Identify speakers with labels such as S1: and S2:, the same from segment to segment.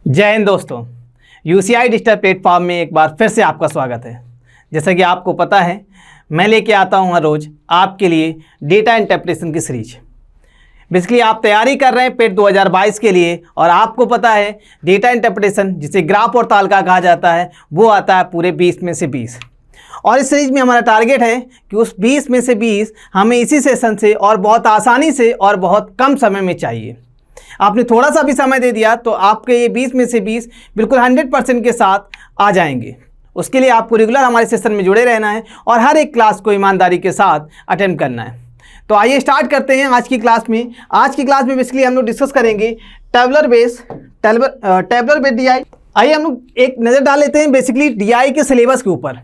S1: जय हिंद दोस्तों। UCI digital platform में एक बार फिर से आपका स्वागत है। जैसा कि आपको पता है, मैं लेके आता हूँ हर रोज़ आपके लिए डेटा इंटरप्रिटेशन की सीरीज। बेसिकली आप तैयारी कर रहे हैं पेट 2022 के लिए, और आपको पता है डेटा इंटरप्रिटेशन जिसे ग्राफ और तालिका कहा जाता है वो आता है पूरे 20 में से 20। और इस सीरीज में हमारा टारगेट है कि उस 20 में से 20 हमें इसी सेशन से और बहुत आसानी से और बहुत कम समय में चाहिए। आपने थोड़ा सा भी समय दे दिया तो आपके ये 20 में से 20 बिल्कुल 100% के साथ आ जाएंगे। उसके लिए आपको रेगुलर हमारे सेशन में जुड़े रहना है और हर एक क्लास को ईमानदारी के साथ अटेंड करना है। तो आइए स्टार्ट करते हैं आज की क्लास में। आज की क्लास में बेसिकली हम लोग डिस्कस करेंगे टेबुलर बेस DI। आइए हम लोग एक नज़र डाल लेते हैं बेसिकली DI के सिलेबस के ऊपर।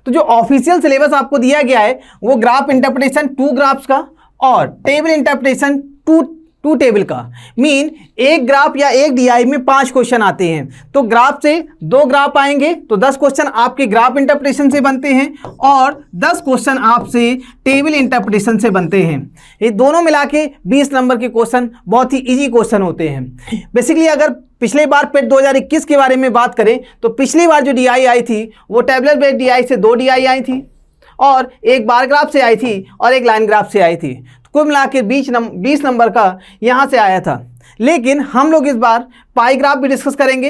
S1: तो जो ऑफिशियल सिलेबस आपको दिया गया है वो ग्राफ इंटरप्रिटेशन 2 ग्राफ्स का और टेबल इंटरप्रिटेशन 2 टेबल का। मीन एक ग्राफ या एक DI में 5 क्वेश्चन आते हैं, तो ग्राफ से 2 ग्राफ आएंगे तो 10 क्वेश्चन आपके ग्राफ इंटरप्रिटेशन से बनते हैं और 10 क्वेश्चन आपसे टेबल इंटरप्रिटेशन से बनते हैं। ये दोनों मिला के 20 नंबर के क्वेश्चन बहुत ही इजी क्वेश्चन होते हैं। बेसिकली अगर पिछले बार पेट 2021 के बारे में बात करें तो पिछली बार जो DI आई थी वो टेबुलर बेस्ड DI से 2 DI आई थी और एक बार ग्राफ से आई थी और एक लाइन ग्राफ से आई थी। कुल मिला के 20 नंबर का यहाँ से आया था। लेकिन हम लोग इस बार पाई ग्राफ भी डिस्कस करेंगे।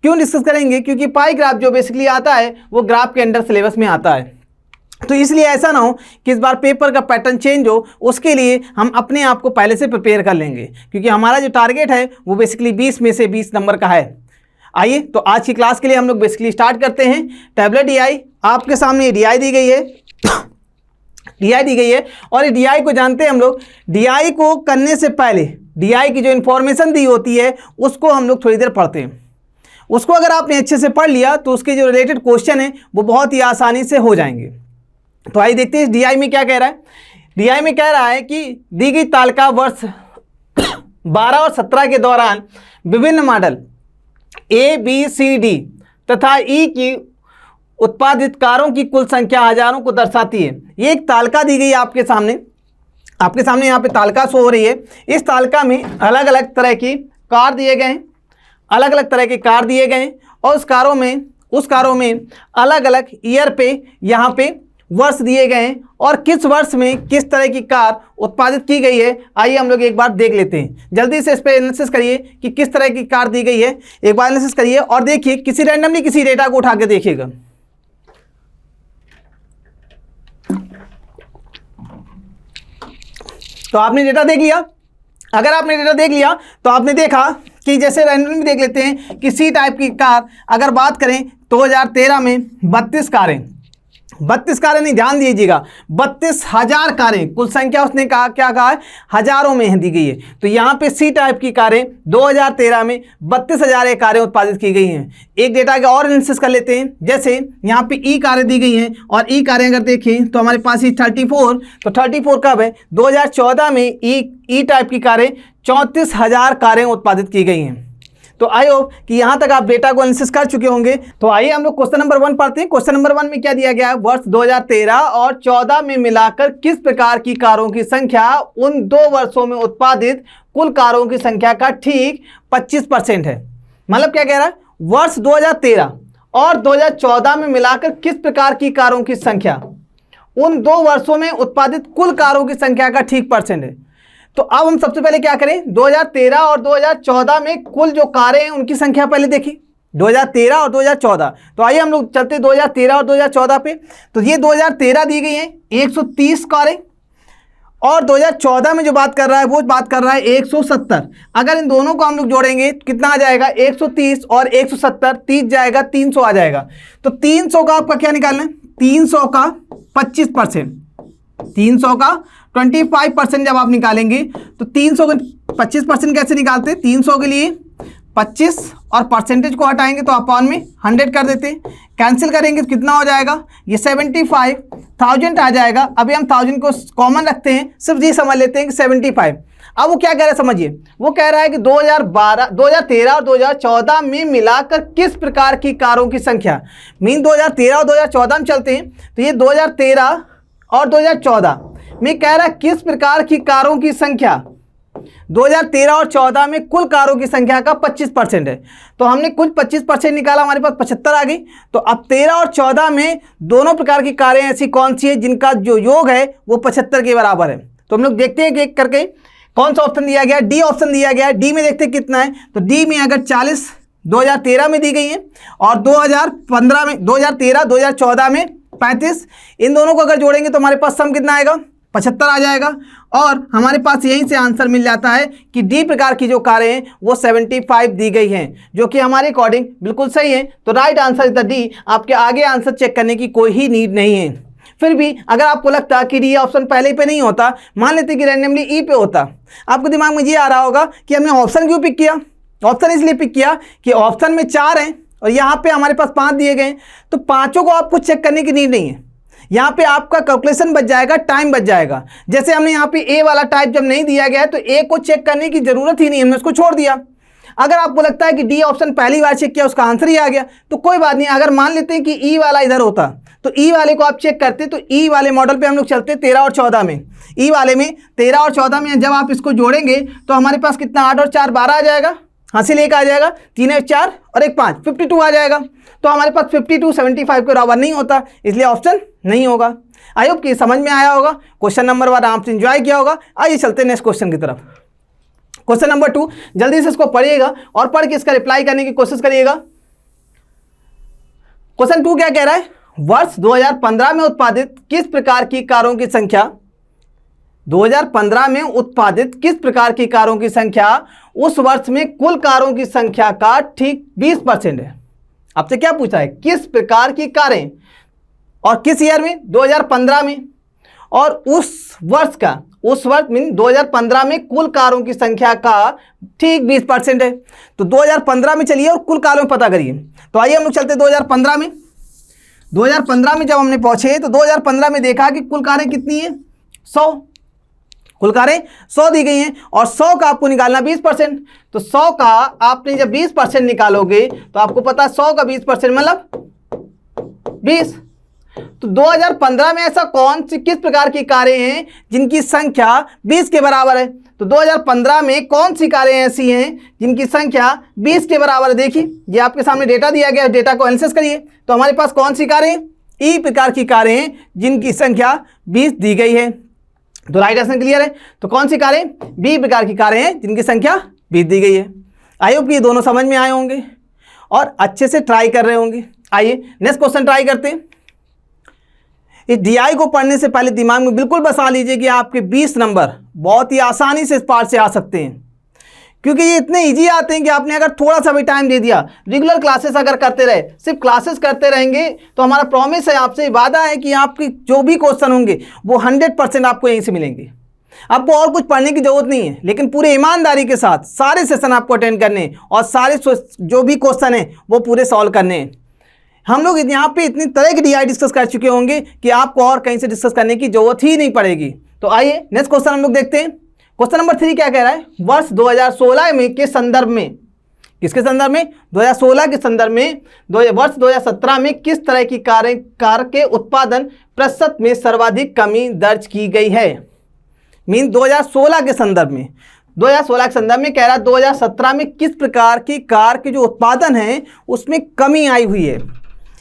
S1: क्यों डिस्कस करेंगे? क्योंकि पाई ग्राफ जो बेसिकली आता है वो ग्राफ के अंडर सिलेबस में आता है। तो इसलिए ऐसा ना हो कि इस बार पेपर का पैटर्न चेंज हो, उसके लिए हम अपने आप को पहले से प्रिपेयर कर लेंगे, क्योंकि हमारा जो टारगेट है वो बेसिकली 20 में से 20 नंबर का है। आइए तो आज की क्लास के लिए हम लोग बेसिकली स्टार्ट करते हैं। टेबुलर DI आपके सामने DI दी गई है, DI दी गई है और DI को जानते हैं हम लोग। DI को करने से पहले DI की जो इन्फॉर्मेशन दी होती है उसको हम लोग थोड़ी देर पढ़ते हैं। उसको अगर आपने अच्छे से पढ़ लिया तो उसके जो रिलेटेड क्वेश्चन है वो बहुत ही आसानी से हो जाएंगे। तो आइए देखते हैं DI में क्या कह रहा है। DI में कह रहा है कि दी गई तालिका वर्ष 12 और 17 के दौरान विभिन्न मॉडल ABCD तथा E की उत्पादित कारों की कुल संख्या हजारों को दर्शाती है। ये एक तालिका दी गई है आपके सामने यहाँ पे तालिका शो हो रही है। इस तालिका में अलग अलग तरह की कार दिए गए हैं, अलग अलग तरह के कार दिए गए हैं और उस कारों में अलग अलग ईयर पे यहाँ पे वर्ष दिए गए हैं और किस वर्ष में किस तरह की कार उत्पादित की गई है। आइए हम लोग एक बार देख लेते हैं। जल्दी से इस पर एनालिसिस करिए कि किस तरह की कार दी गई है। एक बार एनालिसिस करिए और देखिए, किसी रैंडमली किसी डेटा को उठा के देखिएगा। तो आपने डेटा देख लिया। अगर आपने डेटा देख लिया तो आपने देखा कि जैसे रैंडमली देख लेते हैं कि सी टाइप की कार अगर बात करें 2013 में 32 कारें नहीं, ध्यान दीजिएगा, 32,000 कारें कुल संख्या उसने कहा, क्या कहा है, हजारों में दी गई है। तो यहाँ पे सी टाइप की कारें 2013 में 32,000 कारें उत्पादित की गई हैं। एक डेटा का और एनालिसिस कर लेते हैं। जैसे यहाँ पे ई कारें दी गई हैं और ई कारें अगर देखें तो हमारे पास ही 34, तो 34 कब है, 2014 में ई टाइप की कारें 34,000 कारें उत्पादित की गई हैं। तो आई होप कि यहाँ तक आप डेटा को एनालिसिस कर चुके होंगे। तो आइए हम लोग क्वेश्चन नंबर 1 पढ़ते हैं। क्वेश्चन नंबर 1 में क्या दिया गया है, वर्ष 2013 और 14 में मिलाकर किस प्रकार की कारों की संख्या उन 2 वर्षों में उत्पादित कुल कारों की संख्या का ठीक 25% है। मतलब क्या कह रहा है, वर्ष 2013 और 2014 में मिलाकर किस प्रकार की कारों की संख्या उन 2 वर्षों में उत्पादित कुल कारों की संख्या का ठीक % है। तो अब हम सबसे पहले क्या करें, 2013 और 2014 में कुल जो कारें हैं उनकी संख्या पहले देखी, 2013 और 2014। तो आइए हम लोग चलते 2013 और 2014 पे। तो ये 2013 दी गई हैं 130 कारें और 2014 में जो बात कर रहा है वो बात कर रहा है 170। अगर इन दोनों को हम लोग जोड़ेंगे तो कितना आ जाएगा, 130 और 170, 30 जाएगा, 300 आ जाएगा। तो 300 का आपका क्या निकालना है, 300 का 25%, 300 का 25% जब आप निकालेंगे तो 300 का 25% कैसे निकालते हैं, 300 के लिए 25 और परसेंटेज को हटाएंगे तो अपॉन में 100 कर देते हैं। कैंसिल करेंगे तो कितना हो जाएगा, ये 75,000 आ जाएगा। अभी हम 1000 को कॉमन रखते हैं, सिर्फ ये समझ लेते हैं कि 75। अब वो क्या कह रहा है समझिए, वो कह रहा है कि 2013 और 2014 में मिलाकर किस प्रकार की कारों की संख्या। मीन 2013 और 2014 में चलते हैं तो ये 2013 और 2014 में कह रहा है किस प्रकार की कारों की संख्या 2013 और 14 में कुल कारों की संख्या का 25% है। तो हमने कुल 25% निकाला, हमारे पास 75 आ गई। तो अब 13 और 14 में दोनों प्रकार की कारें ऐसी कौन सी है जिनका जो योग है वो 75 के बराबर है। तो हम लोग देखते हैं कि एक करके कौन सा ऑप्शन दिया गया है। डी ऑप्शन दिया गया है। डी में देखते हैं कितना है। तो डी में अगर 40 2013 में दी गई है और 2015 में 2013 2014 में 35, इन दोनों को अगर जोड़ेंगे तो हमारे पास सम कितना आएगा, 75 आ जाएगा। और हमारे पास यहीं से आंसर मिल जाता है कि डी प्रकार की जो कारें हैं वो 75 दी गई हैं, जो कि हमारे अकॉर्डिंग बिल्कुल सही है। तो right answer is the D. आपके आगे आंसर चेक करने की कोई ही नीड नहीं है। फिर भी अगर आपको लगता कि डी ऑप्शन पहले पे नहीं होता, मान लेते कि रैंडमली ई पे होता, आपको दिमाग में ये आ रहा होगा कि हमने ऑप्शन क्यों पिक किया। ऑप्शन इसलिए पिक किया कि ऑप्शन में 4 हैं और यहाँ पे हमारे पास 5 दिए गए, तो पाँचों को आपको चेक करने की नीड नहीं है। यहाँ पे आपका कैलकुलेशन बच जाएगा, टाइम बच जाएगा। जैसे हमने यहाँ पे ए वाला टाइप जब नहीं दिया गया है तो ए को चेक करने की जरूरत ही नहीं, हमने उसको छोड़ दिया। अगर आपको लगता है कि डी ऑप्शन पहली बार चेक किया उसका आंसर ही आ गया तो कोई बात नहीं। अगर मान लेते हैं कि ई वाला इधर होता तो ई वाले को आप चेक करते, तो ई वाले मॉडल पे हम लोग चलते 13 और 14 में। ई वाले में 13 और 14 में जब आप इसको जोड़ेंगे तो हमारे पास कितना 8 और 4 12 आ जाएगा, हासिल 1 आ जाएगा, 3 और 4 और 1 5 52 आ जाएगा। तो हमारे पास 52 75 के बराबर नहीं होता, इसलिए ऑप्शन नहीं होगा। आई होप कि समझ में आया होगा। क्वेश्चन नंबर 1 आपने एंजॉय किया होगा। आइए चलते हैं नेक्स्ट क्वेश्चन की तरफ। क्वेश्चन नंबर 2, जल्दी से इसको पढ़िएगा और पढ़ के इसका रिप्लाई करने की कोशिश करिएगा। क्वेश्चन 2 क्या कह रहा है, वर्ष 2015 में उत्पादित किस प्रकार की कारों की संख्या 2015 में उत्पादित किस प्रकार की कारों की संख्या उस वर्ष में कुल कारों की संख्या का ठीक 20% है। आपसे क्या पूछा है, किस प्रकार की कारें और किस ईयर में, 2015 में, और उस वर्ष मीन 2015 में कुल कारों की संख्या का ठीक 20% है। तो 2015 में चलिए और कुल कारों में पता करिए। तो आइए हम लोग चलते 2015 में। 2015 में जब हमने पहुंचे तो 2015 में देखा कि कुल कारें कितनी है, 100। कुल कारें 100 दी गई हैं और 100 का आपको निकालना 20%। तो 100 का आपने जब 20% निकालोगे तो आपको पता 100 का 20% मतलब 20। तो 2015 में ऐसा कौन सी किस प्रकार की कारें हैं जिनकी संख्या 20 के बराबर है। तो 2015 में कौन सी कारें ऐसी हैं जिनकी संख्या 20 के बराबर है। देखिए ये आपके सामने डेटा दिया गया है, डेटा को एनालिसिस करिए। तो हमारे पास कौन सी कारें, ई प्रकार की कारें हैं जिनकी संख्या 20 दी गई है। तो राइट आंसर क्लियर है। तो कौन सी कारें, बी प्रकार की कारें हैं जिनकी संख्या 20 दी गई है। आई होप कि ये दोनों समझ में आए होंगे और अच्छे से ट्राई कर रहे होंगे। आइए नेक्स्ट क्वेश्चन ट्राई करते हैं। इस डीआई को पढ़ने से पहले दिमाग में बिल्कुल बसा लीजिए कि आपके 20 नंबर बहुत ही आसानी से इस पार्ट से आ सकते हैं, क्योंकि ये इतने इजी आते हैं कि आपने अगर थोड़ा सा भी टाइम दे दिया, रेगुलर क्लासेस अगर करते रहे, सिर्फ क्लासेस करते रहेंगे, तो हमारा प्रॉमिस है, आपसे वादा है कि आपकी जो भी क्वेश्चन होंगे वो 100% आपको यहीं से मिलेंगे। आपको और कुछ पढ़ने की जरूरत नहीं है, लेकिन पूरे ईमानदारी के साथ सारे सेशन आपको अटेंड करने हैं और सारे जो भी क्वेश्चन हैं वो पूरे सॉल्व करने हैं। हम लोग यहाँ पे इतनी तरह की डीआई डिस्कस कर चुके होंगे कि आपको और कहीं से डिस्कस करने की जरूरत ही नहीं पड़ेगी। तो आइए नेक्स्ट क्वेश्चन हम लोग देखते हैं। क्वेश्चन नंबर 3 क्या कह रहा है, वर्ष 2016 में के संदर्भ में, किसके संदर्भ में, 2016 के संदर्भ में वर्ष 2017 में किस तरह की कार के उत्पादन प्रतिशत में सर्वाधिक कमी दर्ज की गई है। मीन 2016 के संदर्भ में, 2016 के संदर्भ में कह रहा है 2017 में किस प्रकार की कार के जो उत्पादन है उसमें कमी आई हुई है।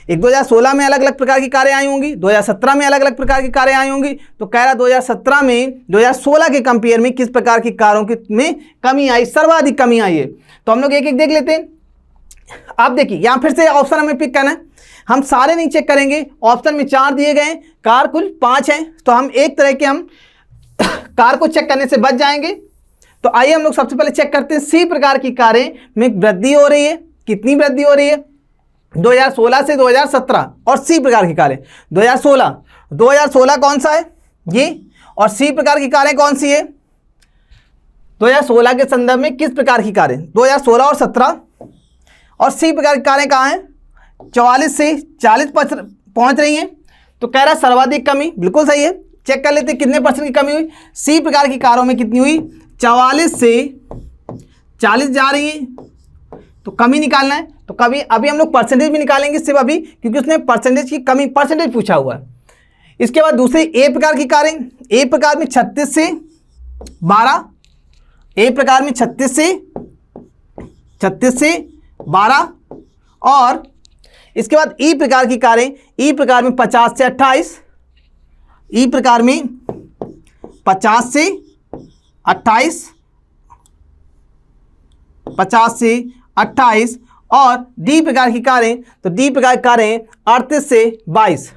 S1: एक 2016 में अलग अलग प्रकार की कारें आई होंगी, 2017 में अलग अलग प्रकार की कारें आई होंगी। तो कह रहा 2017 में 2016 के कंपेयर में किस प्रकार की कारों की में कमी आई, सर्वाधिक कमी आई है। तो हम लोग एक एक देख लेते हैं। आप देखिए यहाँ फिर से ऑप्शन हमें पिक करना है, हम सारे नहीं चेक करेंगे। ऑप्शन में 4 दिए गए, कार कुल 5 हैं, तो हम एक तरह के हम कार को चेक करने से बच जाएंगे। तो आइए हम लोग सबसे पहले चेक करते हैं सी प्रकार की कारें में वृद्धि हो रही है, कितनी वृद्धि हो रही है 2016 से 2017। और सी प्रकार की कारें 2016 कौन सा है ये, और सी प्रकार की कारें कौन सी है 2016 के संदर्भ में किस प्रकार की कारें 2016 और 17, और सी प्रकार की कारें कहाँ हैं 44 से 40 पहुँच रही हैं। तो कह रहा है सर्वाधिक कमी, बिल्कुल सही है। चेक कर लेते हैं कितने % की कमी हुई। सी प्रकार की कारों में कितनी हुई, 44 से 40 जा रही है, तो कमी निकालना है। तो कभी अभी हम लोग परसेंटेज भी निकालेंगे सिर्फ अभी, क्योंकि उसने परसेंटेज की कमी परसेंटेज पूछा हुआ है। इसके बाद दूसरी ए प्रकार की कारें, ए प्रकार में 36 से 12 ए प्रकार में 36 से 12 और इसके बाद ई प्रकार की कारें, ई प्रकार में 50 से 28, ई प्रकार में 50 से 28, 50 से 28 और डी प्रकार की कारें, तो डी प्रकार की कारें 38 से 22।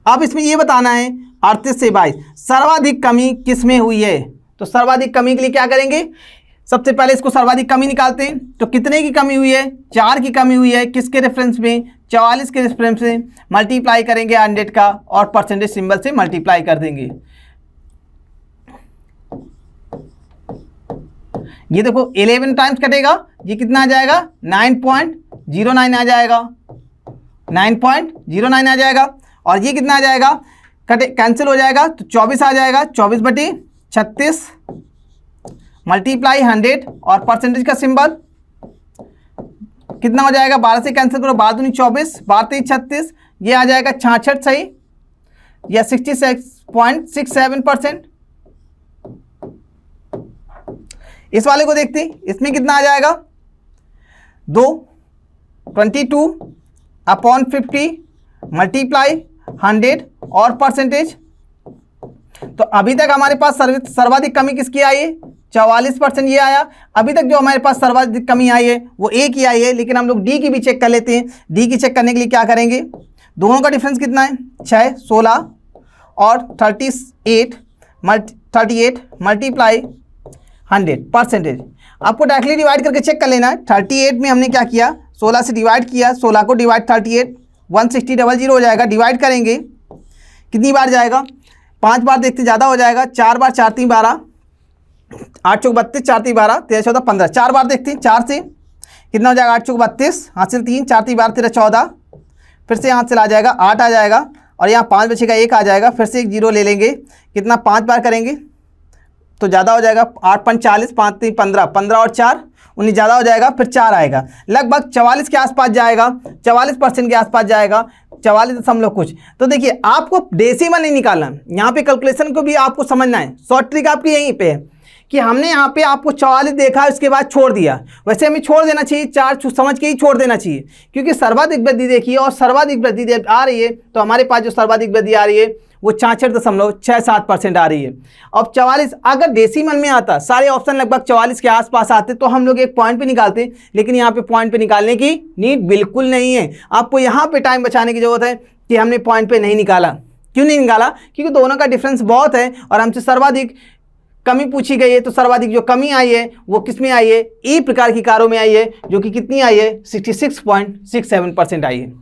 S1: अब इसमें ये बताना है 38 से 22 सर्वाधिक कमी किस में हुई है। तो सर्वाधिक कमी के लिए क्या करेंगे, सबसे पहले इसको सर्वाधिक कमी निकालते हैं। तो कितने की कमी हुई है, 4 की कमी हुई है। किसके रेफरेंस में, 44 के रेफरेंस में। मल्टीप्लाई करेंगे 100 का और परसेंटेज सिंबल से मल्टीप्लाई कर देंगे। ये देखो 11 टाइम्स कटेगा, ये कितना आ जाएगा 9.09 आ जाएगा, 9.09 आ जाएगा। और ये कितना आ जाएगा, कटे कैंसिल हो जाएगा तो 24 आ जाएगा। 24/36 मल्टीप्लाई 100 और परसेंटेज का सिंबल कितना हो जाएगा, 12 से कैंसिल करो, 12 दूनी 24, 12 3 36, ये आ जाएगा 66 सही या 66.67%। इस वाले को देखते हैं, इसमें कितना आ जाएगा 22/50 मल्टीप्लाई 100 और परसेंटेज। तो अभी तक हमारे पास सर्वाधिक कमी किसकी आई है, 44% ये आया। अभी तक जो हमारे पास सर्वाधिक कमी आई है वो ए की आई है, लेकिन हम लोग डी की भी चेक कर लेते हैं। डी की चेक करने के लिए क्या करेंगे, दोनों का डिफरेंस कितना है 6, 16 और 38 मल्टीप्लाई 100 परसेंटेज। आपको डायरेक्टली डिवाइड करके चेक कर लेना है। 38 में हमने क्या किया, 16 से डिवाइड किया, 16 को डिवाइड 38 160 हो जाएगा। डिवाइड करेंगे कितनी बार जाएगा, 5 बार देखते ज़्यादा हो जाएगा। 4 बार 4 3 12, 8 चौक 32, 4 3 12, 13 14 15। 4 बार देखते हैं, 4 से कितना हो जाएगा 8 चौक 32, हाथ से 3, 4 3 12 13 14, फिर से यहाँ से ला जाएगा 8 आ जाएगा और यहाँ 5 बचेगा 1 आ जाएगा। फिर से एक 0 ले लेंगे, कितना 5 बार करेंगे तो ज़्यादा हो जाएगा, 8 5 40, 5 3 15, 15 और 4 19 ज़्यादा हो जाएगा, फिर 4 आएगा, लगभग 44 के आसपास जाएगा, 44% के आसपास जाएगा, 44 दशमलव कुछ। तो देखिए आपको डेसिमल नहीं निकालना, यहाँ पे कैलकुलेशन को भी आपको समझना है। शॉर्ट ट्रिक आपकी यहीं पे है कि हमने यहाँ पे आपको 44 देखा, उसके बाद छोड़ दिया। वैसे हमें छोड़ देना चाहिए, 4 समझ के ही छोड़ देना चाहिए, क्योंकि सर्वाधिक वृद्धि देखिए और सर्वाधिक वृद्धि आ रही है। तो हमारे पास जो सर्वाधिक वृद्धि आ रही है वो 66.67% आ रही है। अब 44 अगर डेसिमल में आता, सारे ऑप्शन लगभग 44 के आसपास आते तो हम लोग एक पॉइंट पे निकालते, लेकिन यहाँ पे पॉइंट पे निकालने की नीड बिल्कुल नहीं है। आपको यहाँ पे टाइम बचाने की जरूरत है कि हमने पॉइंट पे नहीं निकाला। क्यों नहीं निकाला, क्योंकि दोनों का डिफरेंस बहुत है और हमसे सर्वाधिक कमी पूछी गई है। तो सर्वाधिक जो कमी आई है वो किस में आई है, ई प्रकार की कारों में आई है, जो कि कितनी आई है 66.67% आई है।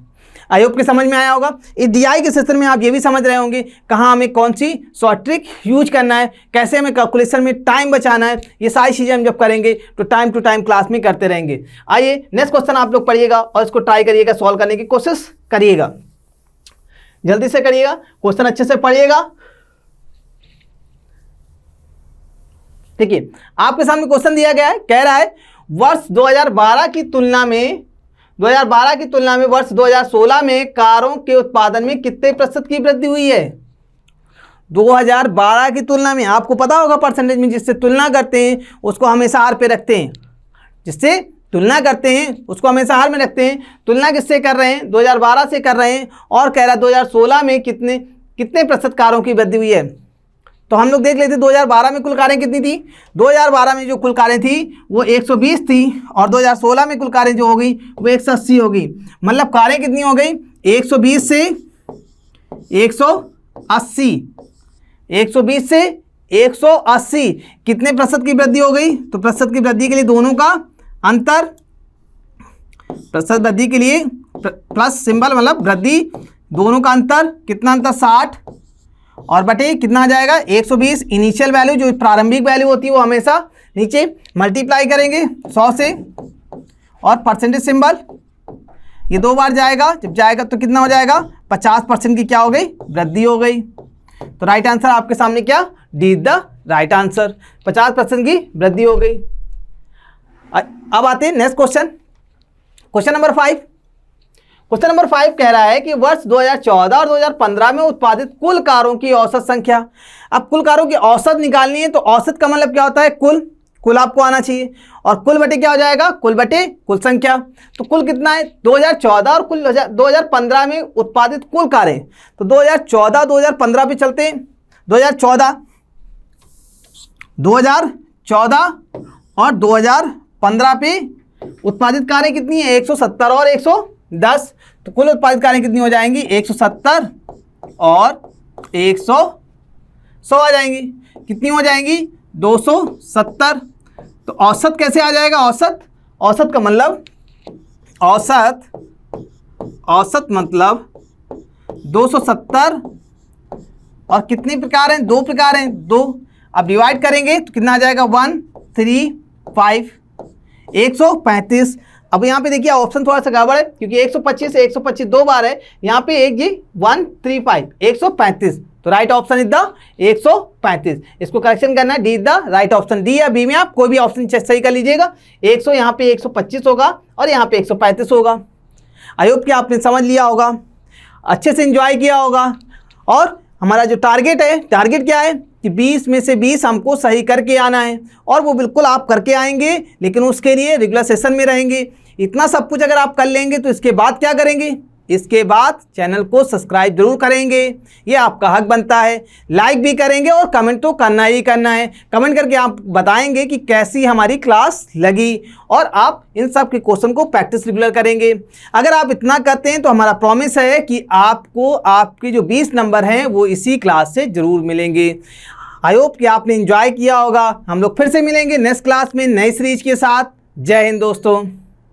S1: आई होप कि समझ में आया होगा। इस डीआई के सेशन में आप ये भी समझ रहे होंगे कहाँ हमें कौन सी शॉर्ट ट्रिक यूज करना है, कैसे हमें कैलकुलेशन में टाइम बचाना है। ये सारी चीज़ें हम जब करेंगे तो टाइम टू टाइम क्लास में करते रहेंगे। आइए नेक्स्ट क्वेश्चन आप लोग पढ़िएगा और इसको ट्राई करिएगा, सॉल्व करने की कोशिश करिएगा, जल्दी से करिएगा, क्वेश्चन अच्छे से पढ़िएगा। देखिए आपके सामने क्वेश्चन दिया गया है, कह रहा है वर्ष 2012 की तुलना में वर्ष 2016 में कारों के उत्पादन में कितने प्रतिशत की वृद्धि हुई है। 2012 की तुलना में, आपको पता होगा परसेंटेज में जिससे तुलना करते हैं उसको हमेशा आर पे रखते हैं, जिससे तुलना करते हैं उसको हमेशा आर में रखते हैं। तुलना किससे कर रहे हैं, 2012 से कर रहे हैं और कह रहा है 2016 में कितने प्रतिशत कारों की वृद्धि हुई है। तो हम लोग देख लेते 2012 में कुल कारें कितनी थी। 2012 में जो कुल कारें थी वो 120 थी और 2016 में कुल कारें जो हो गई वो 180 हो गई। मतलब कारें कितनी हो गई, 120 से 180, 120 से 180 कितने प्रतिशत की वृद्धि हो गई। तो प्रतिशत की वृद्धि के लिए दोनों का अंतर, प्रतिशत वृद्धि के लिए प्लस सिंबल मतलब वृद्धि, दोनों का अंतर कितना अंतर 60 और बटे कितना आ जाएगा 120। इनिशियल वैल्यू जो प्रारंभिक वैल्यू होती है वो हमेशा नीचे मल्टीप्लाई करेंगे 100 से और परसेंटेज सिंबल, ये 2 बार जाएगा, जब जाएगा तो कितना हो जाएगा 50% की क्या हो गई वृद्धि हो गई। तो राइट आंसर आपके सामने क्या, डी द राइट आंसर, 50% की वृद्धि हो गई। अब आते हैं next question, question number 5। Question number 5 कह रहा है कि वर्ष 2014 और 2015 में उत्पादित कुल कारों की औसत संख्या। अब कुल कारों की औसत निकालनी है, तो औसत का मतलब क्या होता है? कुल आपको आना चाहिए, और कुल बटे क्या हो जाएगा? कुल बटे कुल संख्या। तो कुल कितना है? 2014 और कुल 2015 में उत्पादित कुल कारें। तो 2014 2015 पे चलते हैं। 2014 और 2015 पे उत्पादित कारें कितनी है? 170 और 110। तो कुल उत्पादित कारें कितनी हो जाएंगी? 170 और 100 आ जाएंगी। कितनी हो जाएंगी? 270। तो औसत कैसे आ जाएगा? औसत का मतलब औसत मतलब 270 और कितने प्रकार हैं? 2 प्रकार हैं, 2। अब डिवाइड करेंगे तो कितना आ जाएगा? 135 135। अब यहाँ पे देखिए ऑप्शन थोड़ा सा गड़बड़ है, क्योंकि 125 से 125 2 बार है, यहाँ पे एक जी 135 135। तो राइट ऑप्शन इज द 135। इसको करेक्शन करना है, D is the right option. D या बी में आप कोई भी ऑप्शन सही कर लीजिएगा। 100 यहाँ पे 125 होगा और यहाँ पे 135 होगा। आई होप कि आपने समझ लिया होगा, अच्छे से एंजॉय किया होगा। और हमारा जो टारगेट है, टारगेट क्या है कि 20 में से 20 हमको सही करके आना है, और वो बिल्कुल आप करके आएंगे, लेकिन उसके लिए रेगुलर सेशन में रहेंगे। इतना सब कुछ अगर आप कर लेंगे तो इसके बाद क्या करेंगे? इसके बाद चैनल को सब्सक्राइब जरूर करेंगे, ये आपका हक बनता है। लाइक भी करेंगे और कमेंट तो करना ही करना है। कमेंट करके आप बताएंगे कि कैसी हमारी क्लास लगी, और आप इन सब के क्वेश्चन को प्रैक्टिस रेगुलर करेंगे। अगर आप इतना करते हैं तो हमारा प्रॉमिस है कि आपको आपके जो 20 नंबर हैं वो इसी क्लास से ज़रूर मिलेंगे। आई होप कि आपने एंजॉय किया होगा। हम लोग फिर से मिलेंगे नेक्स्ट क्लास में नई सीरीज के साथ। जय हिंद दोस्तों।